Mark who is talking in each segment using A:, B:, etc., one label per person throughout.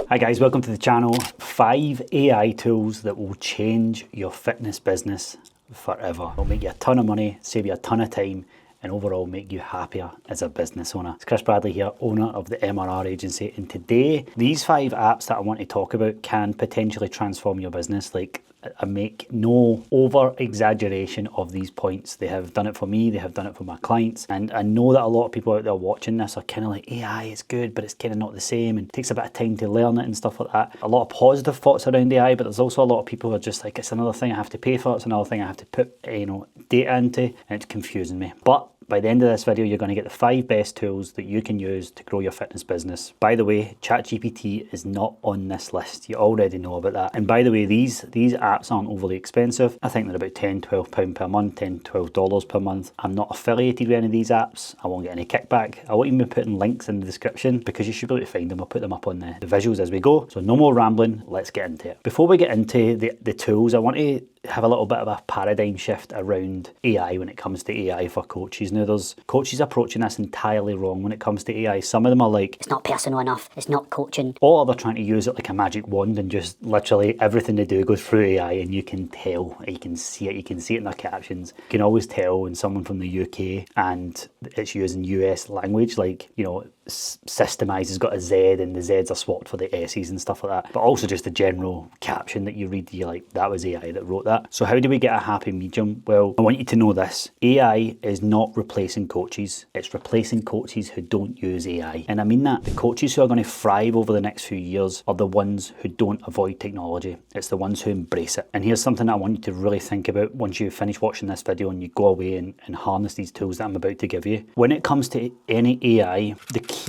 A: Hi guys, welcome to the channel. 5 AI tools that will change your fitness business forever. It'll make you a ton of money, save you a ton of time, and overall make you happier as a business owner. It's Chris Bradley here, owner of the MRR Agency, and today these 5 apps that I want to talk about can potentially transform your business. Like, I make no over exaggeration of these points. They have done it for me, they have done it for my clients, and I know that a lot of people out there watching this are kind of like, AI is good, but it's kind of not the same, and it takes a bit of time to learn it and stuff like that. A lot of positive thoughts around AI, but there's also a lot of people who are just like, it's another thing I have to pay for, it's another thing I have to put data into, and it's confusing me. But by the end of this video, you're going to get the 5 best tools that you can use to grow your fitness business. By the way, ChatGPT is not on this list. You already know about that. And by the way, these apps aren't overly expensive. I think they're about £10, £12 per month, $10, $12 per month. I'm not affiliated with any of these apps. I won't get any kickback. I won't even be putting links in the description because you should be able to find them. I'll put them up on the visuals as we go. So no more rambling, let's get into it. Before we get into the tools, I want to have a little bit of a paradigm shift around AI when it comes to AI for coaches. Now, there's coaches approaching this entirely wrong when it comes to AI. Some of them are like, it's not personal enough, it's not coaching. Or they're trying to use it like a magic wand and just literally everything they do goes through AI, and you can tell, you can see it in their captions. You can always tell when someone from the UK and it's using US language, like, Systemize has got a Z and the Z's are swapped for the S's and stuff like that. But also just the general caption that you read, you're like, that was AI that wrote that. So how do we get a happy medium? Well, I want you to know this. AI is not replacing coaches. It's replacing coaches who don't use AI. And I mean that. The coaches who are going to thrive over the next few years are the ones who don't avoid technology. It's the ones who embrace it. And here's something I want you to really think about once you finish watching this video and you go away and harness these tools that I'm about to give you. When it comes to any AI, the key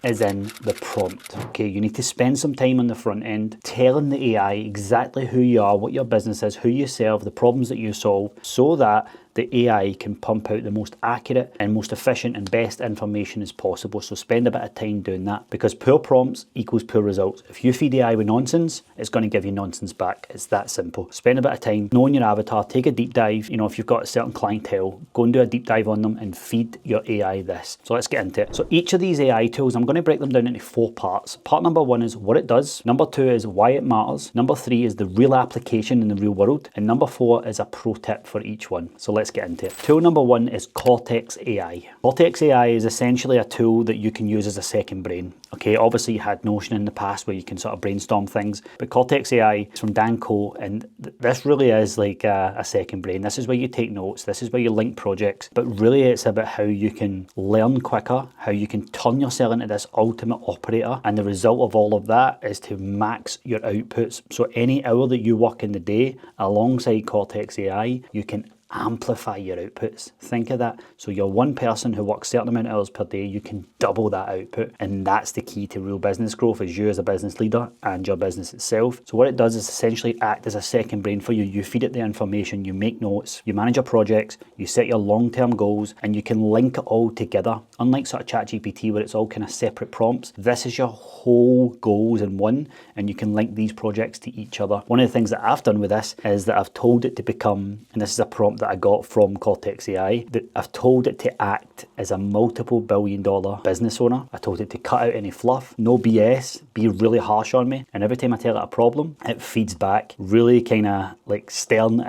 A: is in the prompt. Okay, you need to spend some time on the front end telling the AI exactly who you are, what your business is, who you serve, the problems that you solve, so that the AI can pump out the most accurate and most efficient and best information as possible. So spend a bit of time doing that, because poor prompts equals poor results. If you feed AI with nonsense, it's going to give you nonsense back. It's that simple. Spend a bit of time knowing your avatar, take a deep dive. If you've got a certain clientele, go and do a deep dive on them and feed your AI this. So let's get into it. So each of these AI tools, I'm going to break them down into 4 parts. Part number 1 is what it does. Number 2 is why it matters. Number 3 is the real application in the real world. And number 4 is a pro tip for each one. So let's get into it. Tool number 1 is Cortex AI. Cortex AI is essentially a tool that you can use as a second brain. Okay, obviously you had Notion in the past where you can sort of brainstorm things, but Cortex AI is from Dan Koe, and this really is like a second brain. This is where you take notes, this is where you link projects, but really it's about how you can learn quicker, how you can turn yourself into this ultimate operator, and the result of all of that is to max your outputs. So any hour that you work in the day alongside Cortex AI, you can amplify your outputs. Think of that. So you're one person who works a certain amount of hours per day, you can double that output. And that's the key to real business growth, is you as a business leader and your business itself. So what it does is essentially act as a second brain for you. You feed it the information, you make notes, you manage your projects, you set your long-term goals, and you can link it all together. Unlike sort of ChatGPT where it's all kind of separate prompts, this is your whole goals in one, and you can link these projects to each other. One of the things that I've done with this is that I've told it to become, and this is a prompt that I got from Cortex AI, that I've told it to act as a multiple $billion business owner. I told it to cut out any fluff, no BS, be really harsh on me. And every time I tell it a problem, it feeds back really kind of like stern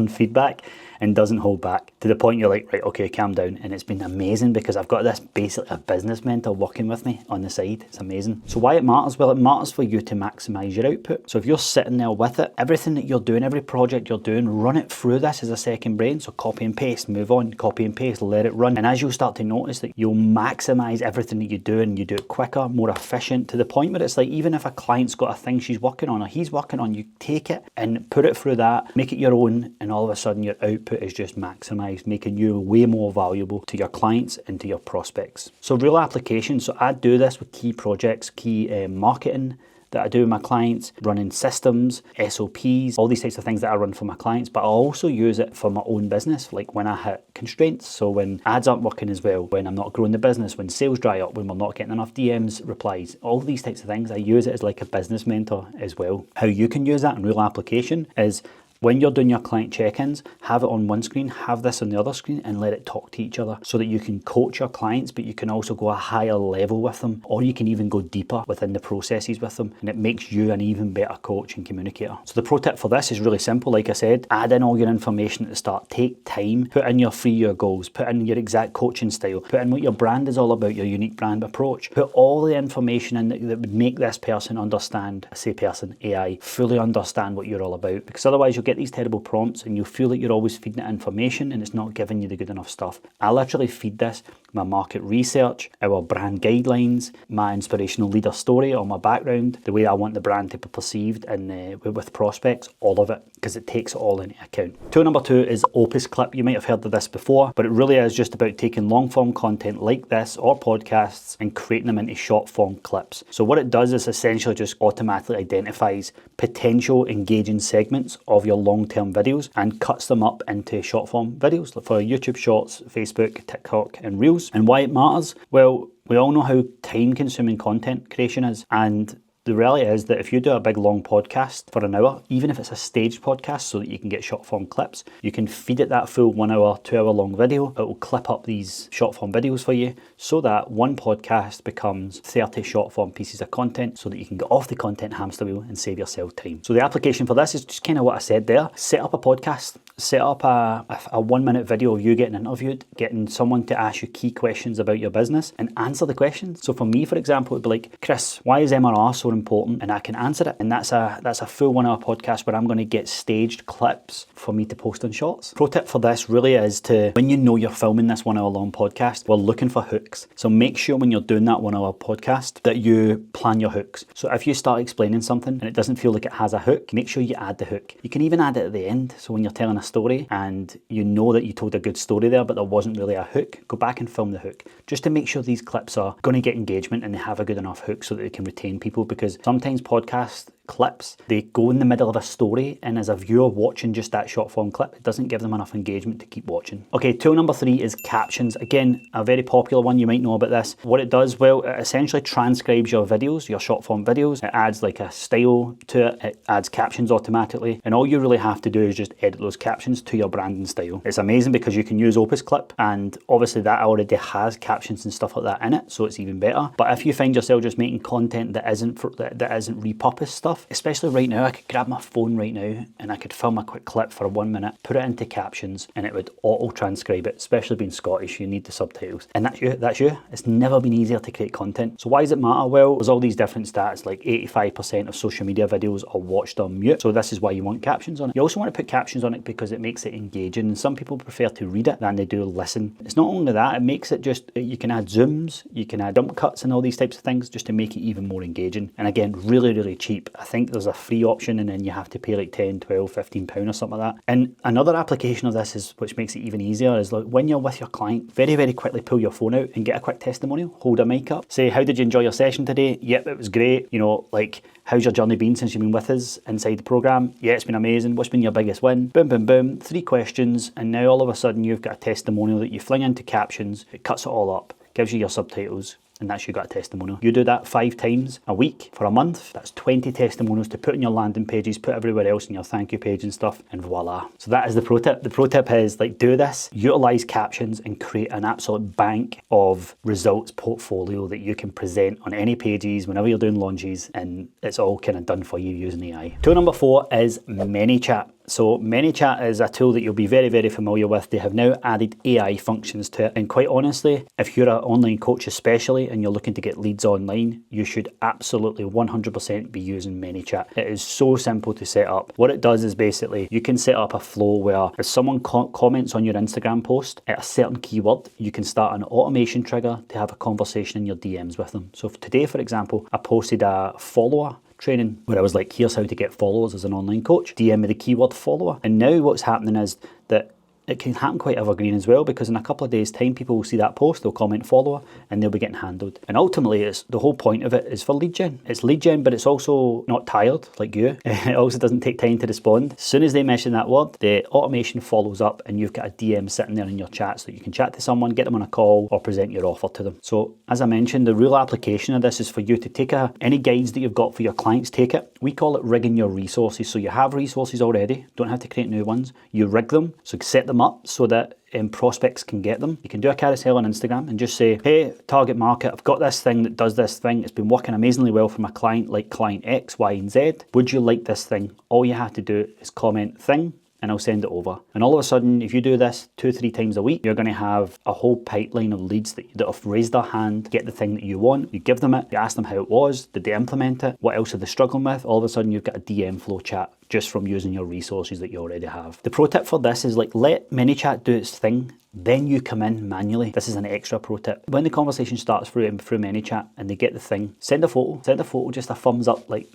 A: feedback, and doesn't hold back, to the point you're like, right, okay, calm down. And it's been amazing because I've got this basically a business mentor working with me on the side. It's amazing. So why it matters? Well, it matters for you to maximize your output. So if you're sitting there with it, everything that you're doing, every project you're doing, run it through this as a second brain. So copy and paste, move on, copy and paste, let it run. And as you'll start to notice that you'll maximize everything that you do, and you do it quicker, more efficient, to the point where it's like, even if a client's got a thing she's working on or he's working on, you take it and put it through that, make it your own, and all of a sudden your output is just maximized, making you way more valuable to your clients and to your prospects. So real application. So I do this with key projects, key marketing that I do with my clients, running systems, SOPs, all these types of things that I run for my clients, but I also use it for my own business, like when I hit constraints. So when ads aren't working as well, when I'm not growing the business, when sales dry up, when we're not getting enough DMs replies, all of these types of things, I use it as like a business mentor as well. How you can use that in real application is When you're doing your client check-ins, have it on one screen, have this on the other screen, and let it talk to each other so that you can coach your clients, but you can also go a higher level with them, or you can even go deeper within the processes with them, and it makes you an even better coach and communicator. So the pro tip for this is really simple. Like I said, add in all your information at the start. Take time, put in your 3-year goals, put in your exact coaching style, put in what your brand is all about, your unique brand approach. Put all the information in that would make this person understand, I say person, AI, fully understand what you're all about, because otherwise you'll get these terrible prompts and you'll feel that you're always feeding it information and it's not giving you the good enough stuff. I literally feed this my market research, our brand guidelines, my inspirational leader story, or my background, the way I want the brand to be perceived and with prospects, all of it, because it takes it all into account. Tool number 2 is Opus Clip. You might have heard of this before, but it really is just about taking long form content like this or podcasts and creating them into short form clips. So what it does is essentially just automatically identifies potential engaging segments of your long-term videos and cuts them up into short form videos for YouTube Shorts, Facebook, TikTok, and Reels. And why it matters? Well, we all know how time consuming content creation is, and the reality is that if you do a big long podcast for an hour, even if it's a staged podcast so that you can get short form clips, you can feed it that full 1 hour, 2 hour long video. It will clip up these short form videos for you so that one podcast becomes 30 short form pieces of content so that you can get off the content hamster wheel and save yourself time. So the application for this is just kind of what I said there. Set up a podcast. Set up a 1 minute video of you getting interviewed, getting someone to ask you key questions about your business and answer the questions. So for me, for example, it would be like, Chris, why is MRR so important? And I can answer it. And that's a full 1 hour podcast where I'm going to get staged clips for me to post on Shorts. Pro tip for this really is to, when you know you're filming this 1 hour long podcast, we're looking for hooks. So make sure when you're doing that 1 hour podcast that you plan your hooks. So if you start explaining something and it doesn't feel like it has a hook, make sure you add the hook. You can even add it at the end. So when you're telling a story and you know that you told a good story there, but there wasn't really a hook, go back and film the hook just to make sure these clips are going to get engagement and they have a good enough hook so that they can retain people, because sometimes podcast clips, they go in the middle of a story, and as a viewer watching just that short form clip, it doesn't give them enough engagement to keep watching. Okay, tool number 3 is captions. Again, a very popular one. You might know about this. What it does, well, it essentially transcribes your videos, your short form videos. It adds like a style to it. It adds captions automatically, and all you really have to do is just edit those captions to your branding style. It's amazing because you can use Opus Clip, and obviously that already has captions and stuff like that in it, so it's even better. But if you find yourself just making content that isn't repurposed stuff, especially right now, I could grab my phone right now and I could film a quick clip for 1 minute, put it into captions, and it would auto transcribe it. Especially being Scottish, you need the subtitles, and that's you. It's never been easier to create content. So why does it matter? Well, there's all these different stats, like 85% of social media videos are watched on mute, so this is why you want captions on it. You also want to put captions on it because it makes it engaging, and some people prefer to read it than they do listen. It's not only that, it makes it just, you can add zooms, you can add dump cuts and all these types of things just to make it even more engaging. And again, really, really cheap. I think there's a free option and then you have to pay like 10, 12, 15 pounds or something like that. And another application of this is, which makes it even easier, is like when you're with your client, very, very quickly pull your phone out and get a quick testimonial, hold a mic up, say, how did you enjoy your session today? Yep, it was great. You know, like, how's your journey been since you've been with us inside the program? Yeah, it's been amazing. What's been your biggest win? Boom, boom, boom. 3 questions. And now all of a sudden you've got a testimonial that you fling into captions. It cuts it all up, gives you your subtitles, and that's you got a testimonial. You do that 5 times a week for a month. That's 20 testimonials to put on your landing pages, put everywhere else in your thank you page and stuff, and voila. So that is the pro tip. The pro tip is, like, do this, utilize captions and create an absolute bank of results portfolio that you can present on any pages whenever you're doing launches, and it's all kind of done for you using AI. Tool number 4 is ManyChat. So ManyChat is a tool that you'll be very, very familiar with. They have now added AI functions to it. And quite honestly, if you're an online coach especially and you're looking to get leads online, you should absolutely 100% be using ManyChat. It is so simple to set up. What it does is basically you can set up a flow where if someone comments on your Instagram post at a certain keyword, you can start an automation trigger to have a conversation in your DMs with them. So today, for example, I posted a follower training where I was like, here's how to get followers as an online coach. DM me the keyword follower. And now what's happening is that it can happen quite evergreen as well, because in a couple of days' time, people will see that post, they'll comment follower, and they'll be getting handled. And ultimately, it's the whole point of it is for lead gen. It's lead gen, but it's also not tired like you. It also doesn't take time to respond. As soon as they mention that word, the automation follows up, and you've got a DM sitting there in your chat so that you can chat to someone, get them on a call, or present your offer to them. So as I mentioned, the real application of this is for you to take any guides that you've got for your clients, take it. We call it rigging your resources. So you have resources already, don't have to create new ones. You rig them, so set them up so that prospects can get them. You can do a carousel on Instagram and just say, hey, target market, I've got this thing that does this thing. It's been working amazingly well for my client, like client X, Y, and Z. Would you like this thing? All you have to do is comment thing, and I'll send it over. And all of a sudden, if you do this 2-3 times a week, you're going to have a whole pipeline of leads that have raised their hand, get the thing that you want. You give them it, you ask them how it was, did they implement it, what else are they struggling with? All of a sudden, you've got a DM flow chat just from using your resources that you already have. The pro tip for this is like, let ManyChat do its thing, then you come in manually. This is an extra pro tip. When the conversation starts through ManyChat and they get the thing, send a photo, just a thumbs up, like,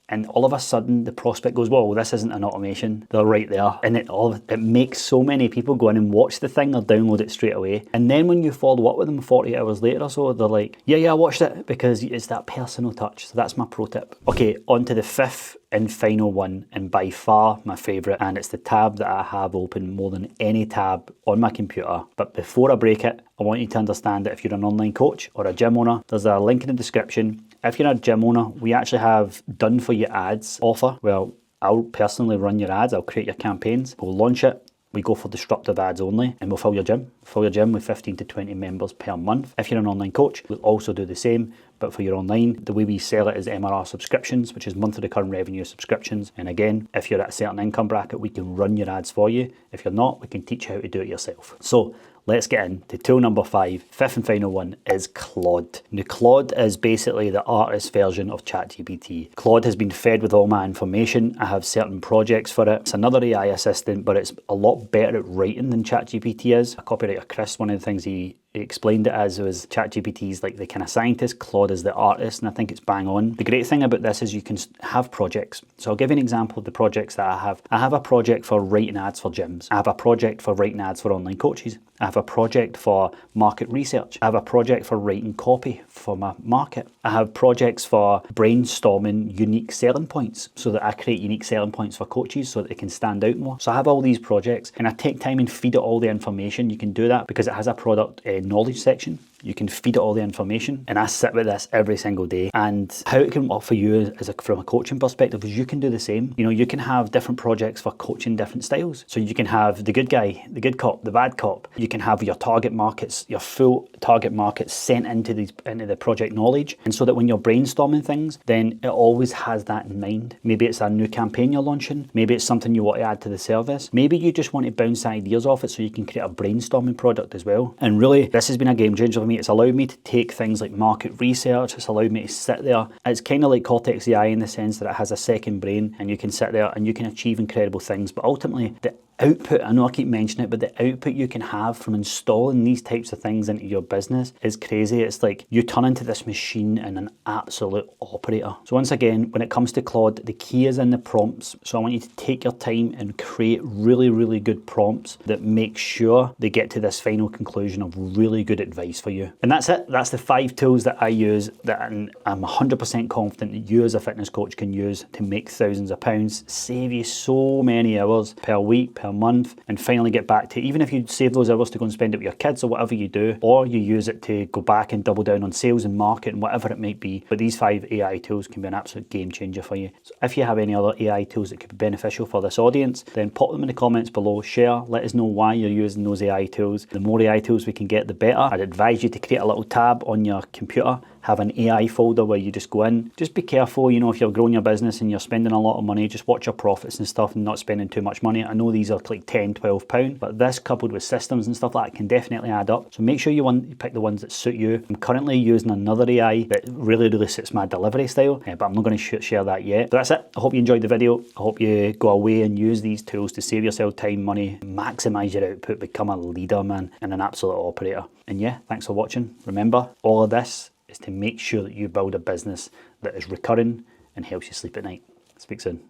A: and all of a sudden the prospect goes, whoa, this isn't an automation. They're right there. And it makes so many people go in and watch the thing or download it straight away. And then when you follow up with them 48 hours later or so, they're like, yeah, I watched it, because it's that personal touch. So that's my pro tip. Okay, on to the fifth and final one, and by far my favorite, and it's the tab that I have open more than any tab on my computer. But before I break it, I want you to understand that if you're an online coach or a gym owner, there's a link in the description. If you're a gym owner, we actually have done for you ads offer. Well, I'll personally run your ads, I'll create your campaigns, we'll launch it. We go for disruptive ads only, and we'll fill your gym. Fill your gym with 15 to 20 members per month. If you're an online coach, we'll also do the same, but for your online. The way we sell it is MRR subscriptions, which is monthly recurring revenue subscriptions. And again, if you're at a certain income bracket, we can run your ads for you. If you're not, we can teach you how to do it yourself. So let's get into tool number 5. Fifth and final one is Claude. Now, Claude is basically the artist version of ChatGPT. Claude has been fed with all my information. I have certain projects for it. It's another AI assistant, but it's a lot better at writing than ChatGPT is. A copywriter, Chris, one of the things he explained it as was ChatGPT's like the kind of scientist, Claude is the artist, and I think it's bang on. The great thing about this is you can have projects. So I'll give you an example of the projects that I have. I have a project for writing ads for gyms. I have a project for writing ads for online coaches. I have a project for market research. I have a project for writing copy for my market. I have projects for brainstorming unique selling points so that I create unique selling points for coaches so that they can stand out more. So I have all these projects and I take time and feed it all the information. You can do that because it has a product knowledge section. You can feed it all the information, and I sit with this every single day. And how it can work for you from a coaching perspective is you can do the same. You know, you can have different projects for coaching different styles. So you can have the good guy, the good cop, the bad cop. You can have your target markets, your full target markets sent into the project knowledge, and so that when you're brainstorming things, then it always has that in mind. Maybe it's a new campaign you're launching. Maybe it's something you want to add to the service. Maybe you just want to bounce ideas off it so you can create a brainstorming product as well. And really, this has been a game changer for me. It's allowed me to take things like market research. It's allowed me to sit there. It's kind of like Cortex AI in the sense that it has a second brain, and you can sit there and you can achieve incredible things. But ultimately, the output, I know I keep mentioning it, but the output you can have from installing these types of things into your business is crazy. It's like you turn into this machine and an absolute operator. So once again, when it comes to Claude, the key is in the prompts. So I want you to take your time and create really, really good prompts that make sure they get to this final conclusion of really good advice for you. And that's it. That's the 5 tools that I use that I'm 100% confident that you as a fitness coach can use to make thousands of pounds, save you so many hours per week, per month, and finally get back to, even if you save those hours to go and spend it with your kids or whatever you do, or you use it to go back and double down on sales and market and whatever it might be. But these 5 AI tools can be an absolute game changer for you. So if you have any other AI tools that could be beneficial for this audience, then pop them in the comments below, share, let us know why you're using those AI tools. The more AI tools we can get, the better. I'd advise you to create a little tab on your computer, have an AI folder where you just go in. Just be careful, you know, if you're growing your business and you're spending a lot of money, just watch your profits and stuff and not spending too much money. I know these are like £10-12, but this coupled with systems and stuff like that can definitely add up. So make sure you pick the ones that suit you. I'm currently using another AI that really, really suits my delivery style, but I'm not going to share that yet. But that's it. I hope you enjoyed the video. I hope you go away and use these tools to save yourself time, money, maximize your output, become a leader, man, and an absolute operator. And yeah, thanks for watching. Remember, all of this is to make sure that you build a business that is recurring and helps you sleep at night. Speak soon.